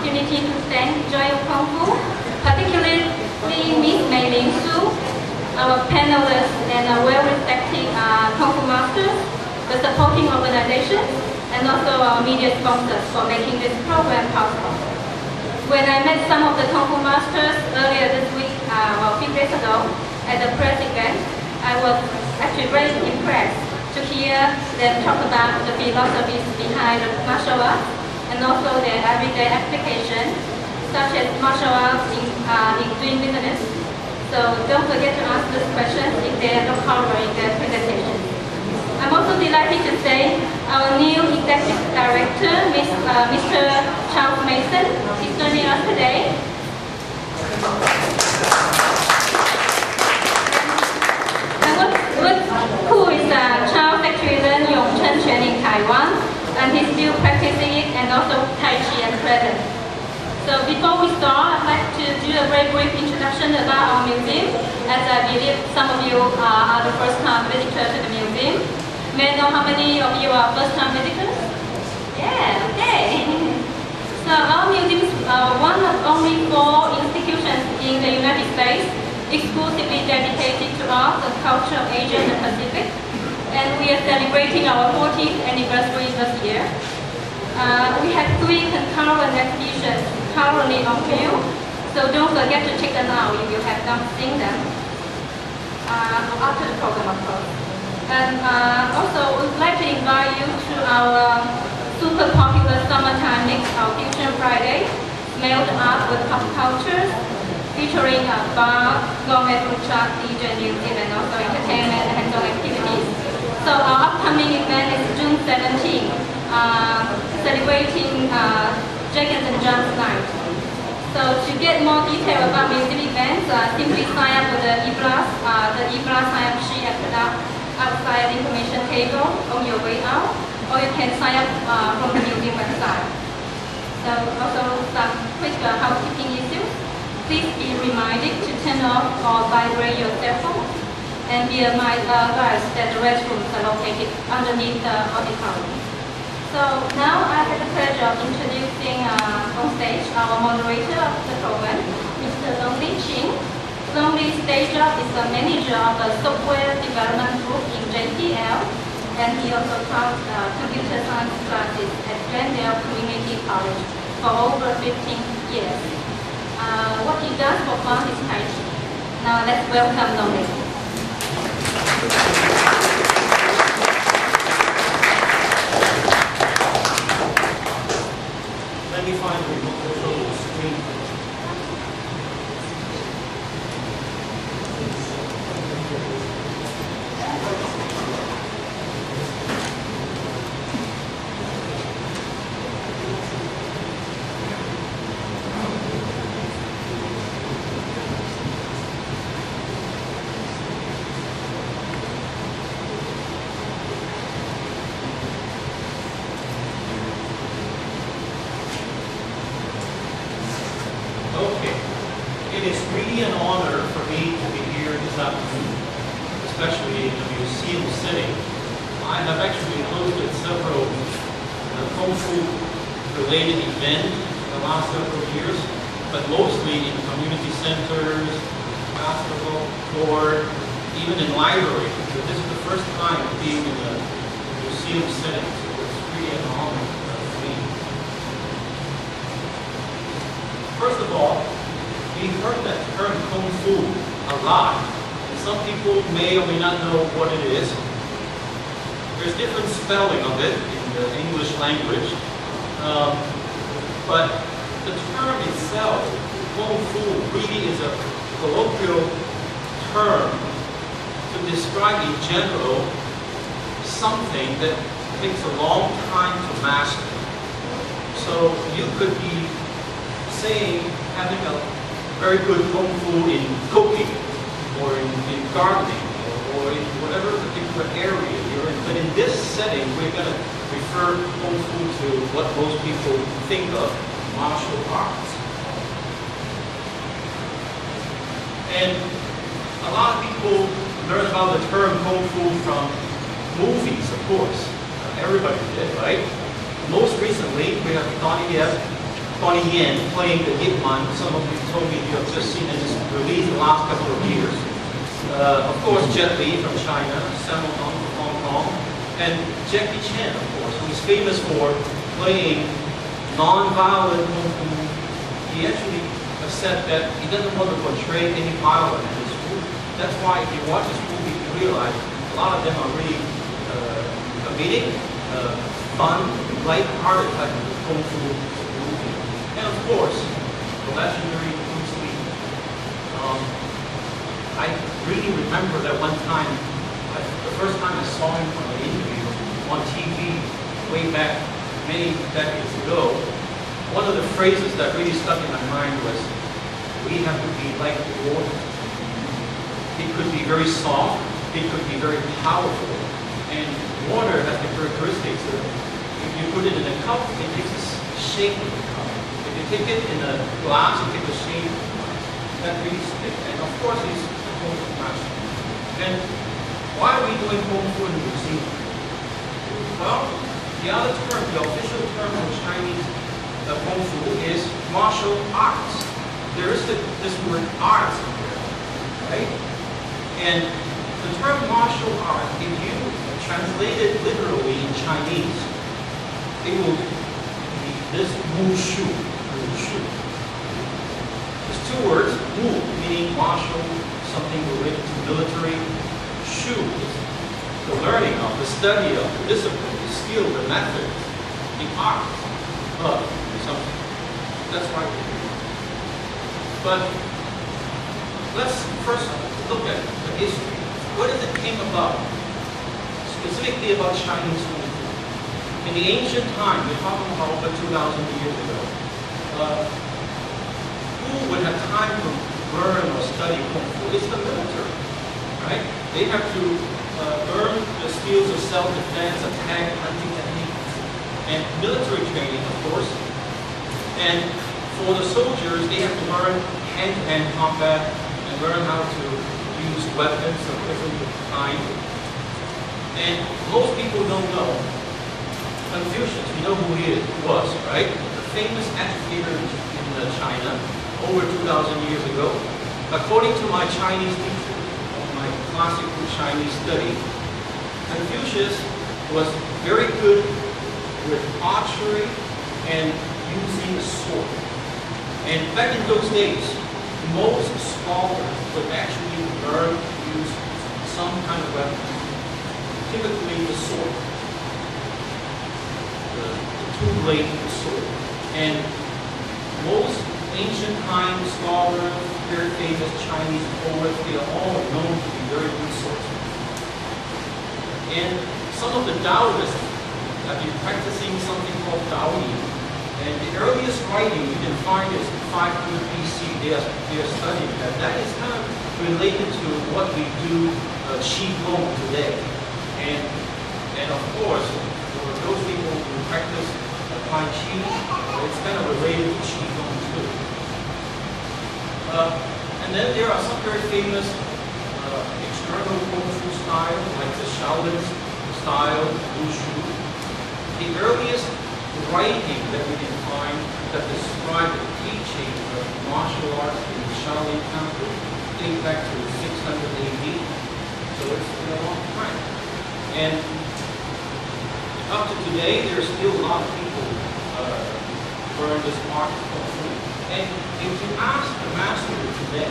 opportunity to thank Joy of Kung Fu, particularly Ms. Mei Ling Su, our panelists and well-respected Kung Fu masters, the supporting organizations, and also our media sponsors for making this program possible. When I met some of the Kung Fu masters earlier this week, a few days ago, at the press event, I was actually very impressed to hear them talk about the philosophies behind the martial arts and also their everyday application, such as martial arts in doing business. So don't forget to ask these questions if they are not covered in their presentation. I'm also delighted to say our new Executive Director, Mr. Charles Mason, is joining us today. What's cool is Charles actually learned Yongchen Quan in Taiwan, and he's still practicing it and also Tai Chi at present. So before we start, I'd like to do a very brief introduction about our museum, as I believe some of you are the first-time visitors to the museum. May I know how many of you are first-time visitors? Yeah, okay. So our museum is one of only 4 institutions in the United States exclusively dedicated to arts and culture of Asia and the Pacific. And we are celebrating our 40th anniversary this year. We have 3 concurrent exhibitions currently on view, so don't forget to check them out if you have not seen them after the program, of course. And also, we'd like to invite you to our super popular summertime mix, our Fusion Friday, Smelled Art with Pop Cultures, featuring bar, gourmet food truck, DJ museum, and also entertainment and hands-on activities. So our upcoming event is June 17, celebrating Dragons and Drums Night. So to get more detail about museum events, simply sign up with the e-blast sign-up sheet at the outside information table on your way out, or you can sign up from the museum website. So also some quick housekeeping issues. Please be reminded to turn off or vibrate your cell phone, and be advised that the restrooms are located underneath the auditorium. So now I have the pleasure of introducing on stage our moderator of the program, Mr. Long Li Qing. Long Li's day job is the manager of the software development group in JPL, and he also taught computer science classes at Glendale Community College for over 15 years. What he does for fun is Tai Chi. Now let's welcome Long Li. Let me find the remote control screen. It is really an honor for me to be here this afternoon, especially in a museum setting. I have actually hosted several Kung Fu related events in the last several years, but mostly in community centers, basketball court, even in libraries. So this is the first time being in a museum setting, so it's really an honor for me. First of all, we heard that term Kung Fu a lot, and some people may or may not know what it is. There's different spelling of it in the English language, but the term itself, Kung Fu, really is a colloquial term to describe in general something that takes a long time to master. So you could be saying having a very good Kung Fu in cooking, or in gardening, or in whatever particular area you're in. But in this setting, we're going to refer Kung Fu to what most people think of, martial arts. And a lot of people learn about the term Kung Fu from movies, of course. Everybody did, right? Most recently, we have Donnie Yen 20 yen playing the hitman. Some of you told me you have just seen it just released the last couple of years. Of course, Jet Li from China, Sammo Hung from Hong Kong, and Jackie Chan, of course, who is famous for playing non-violent kung fu. He actually said that he doesn't want to portray any violence in his movie. That's why if you watch this movie, you realize a lot of them are really comedic, fun, light-hearted type of kung fu movie. And of course, the legendary Bruce Lee. I really remember that one time, the first time I saw him on an interview on TV way back many decades ago. One of the phrases that really stuck in my mind was, "We have to be like water." It could be very soft, it could be very powerful, and water has the characteristics that if you put it in a cup, it takes the shape of the cup. If you take it in a glass, it takes the shape that really sticks. And of course, it's a kung fu master. And why are we doing kung fu in New Zealand? Well, the other term, the official term of Chinese kung fu is martial arts. There is this word arts in there, right? And the term martial art, if you translate it literally in Chinese, it will be this wushu. Wushu. There's two words, wu meaning martial, something related to military. Shu is the learning of, the study of, the discipline, the skill, the method, the art of something. That's why we're here. But let's first look at the history. What does it came about? Specifically about Chinese kung fu. In the ancient time, we're talking about over 2,000 years ago, who would have time to learn or study kung fu? It's the military, right? They have to learn the skills of self-defense, attack, hunting techniques, and military training, of course. And for the soldiers, they have to learn hand-to-hand combat and learn how to use weapons of different kinds. And most people don't know Confucius. You know who he was, right? The famous educator in China over 2,000 years ago. According to my Chinese teacher, my classical Chinese study, Confucius was very good with archery and using a sword. And back in those days, most scholars would actually learn to use some kind of weapon, typically the sword, the two-bladed sword. And most ancient time scholars, very famous Chinese poets, they are all known to be very good swordsmen. And some of the Taoists have been practicing something called Taoism. And the earliest writing you can find is 500 BC. They are studying that. That is kind of related to what we do Qigong today. And of course, for those people who practice Tai Chi, it's kind of related to Qigong too. And then there are some very famous external Kung Fu styles, like the Shaolin style, Wushu. The earliest writing that we can find that describe the teaching of martial arts in the Shaolin Temple date back to 600 AD. So it's been a long time. And up to today, there are still a lot of people learn this art of Kung Fu. And if you ask the master today,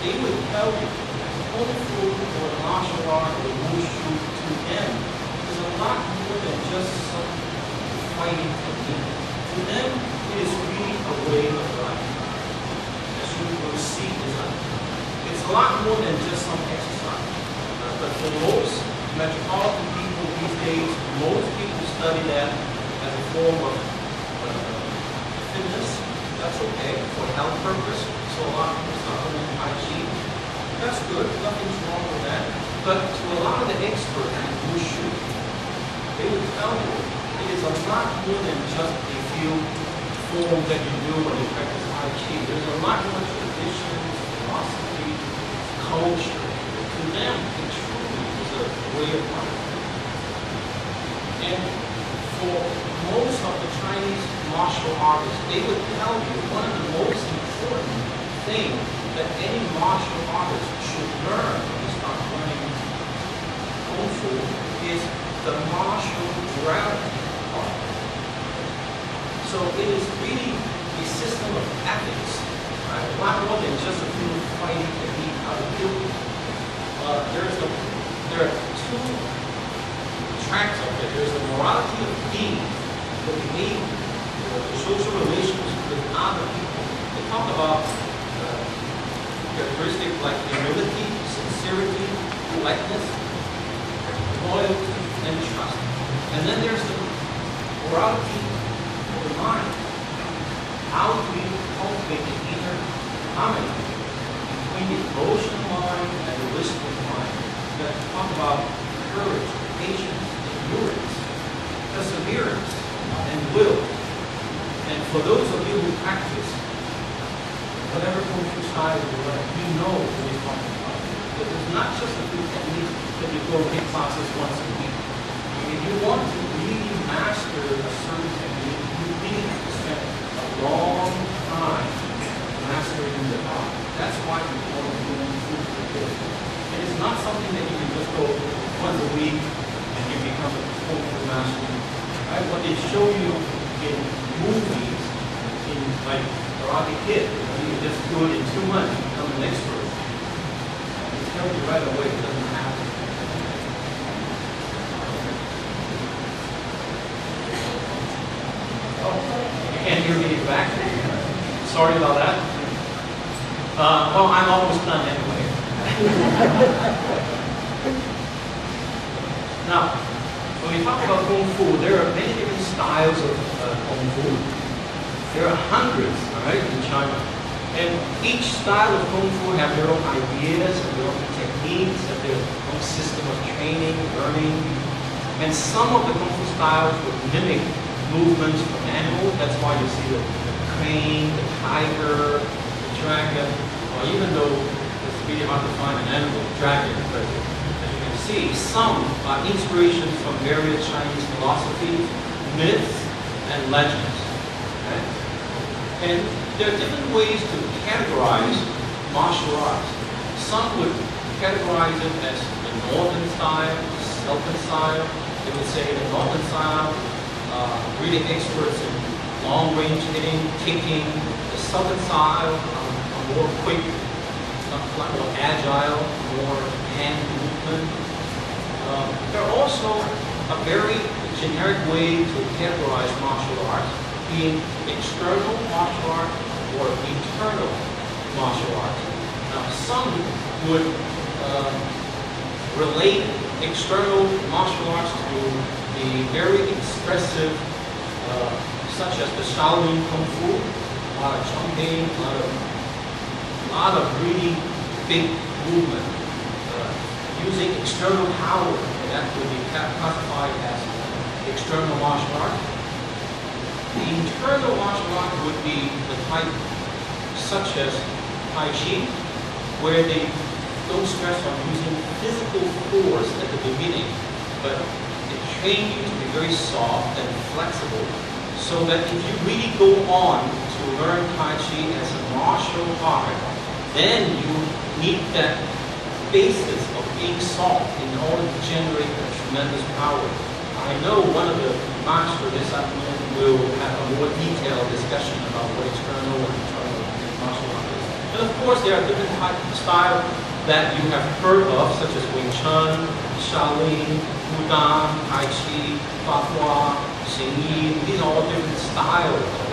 they would tell you that Kung Fu or martial art or Wushu to them is a lot more than just some fighting technique. To them, it is really a way of life. As you will see, it's a lot more than just some exercise. But for most metropolitan people these days, most people study that as a form of fitness. That's okay, for health purpose. So a lot of people start learning Tai Chi. That's good, nothing's wrong with that. But to a lot of the experts in Wushu, they would tell you it is a lot more than just a few forms that you do when you practice Tai Chi. There's a lot more tradition, philosophy, culture. To them, it truly is a way of life. And for most of the Chinese martial artists, they would tell you one of the most important things that any martial artist should learn when you start learning Kung Fu is the martial duality part. So it is really a system of ethics, right? Not more than just a few fighting technique, how to kill people. There are two tracks of it. There's the morality of being, the behavior, the social relations with other people. They talk about characteristics like humility, sincerity, politeness, loyalty, and trust. And then there's the morality of the mind. How do we cultivate the inner harmony between the emotional mind and the wisdom mind? That talk about courage, patience, endurance, perseverance, and will. And for those of you who practice whatever Kung Fu style you learn, you know what we're talking about. But it's not just a few techniques that you go take classes once a week. If you want to really master a certain technique, you really have to spend a long time mastering the art. That's why you want to do Kung Fu for good. It is not something that you can just go once a week and you become a Kung Fu master. Right? What they show you in movies, in like Karate Kid, you just do it in 2 months, you become an expert. They tell you right away it doesn't happen. Oh, you can't hear me back? Sorry about that. Well, I'm almost done anyway. Now, when we talk about Kung Fu, there are many different styles of Kung Fu. There are hundreds, all right, in China. And each style of Kung Fu have their own ideas and their own techniques and their own system of training, learning. And some of the Kung Fu styles would mimic movements from animals. That's why you see the crane, the tiger, the dragon. Well, even though it's really hard to find an animal, dragon, but as you can see, some are inspirations from various Chinese philosophies, myths, and legends. Okay? And there are different ways to categorize martial arts. Some would categorize it as the northern style, the southern style. They would say the northern style, really experts in long-range hitting, kicking. The southern style, more quick, more agile, more hand movement. There are also a very generic way to categorize martial arts, being external martial art or internal martial art. Now, some would relate external martial arts to the very expressive, such as the Shaolin Kung Fu, a lot of jumping, a lot of really big movement, using external power. That would be classified as external martial art. The internal martial art would be the type such as Tai Chi, where they don't stress on using physical force at the beginning, but they train you to be very soft and flexible, so that if you really go on to learn Tai Chi as a martial art, then you need that basis of being soft in order to generate a tremendous power. I know one of the masters this afternoon will have a more detailed discussion about what external and internal martial art is. And of course, there are different types of styles that you have heard of, such as Wing Chun, Shaolin, Wudang, Tai Chi, Fa Hua, Xing Yi. These are all different styles of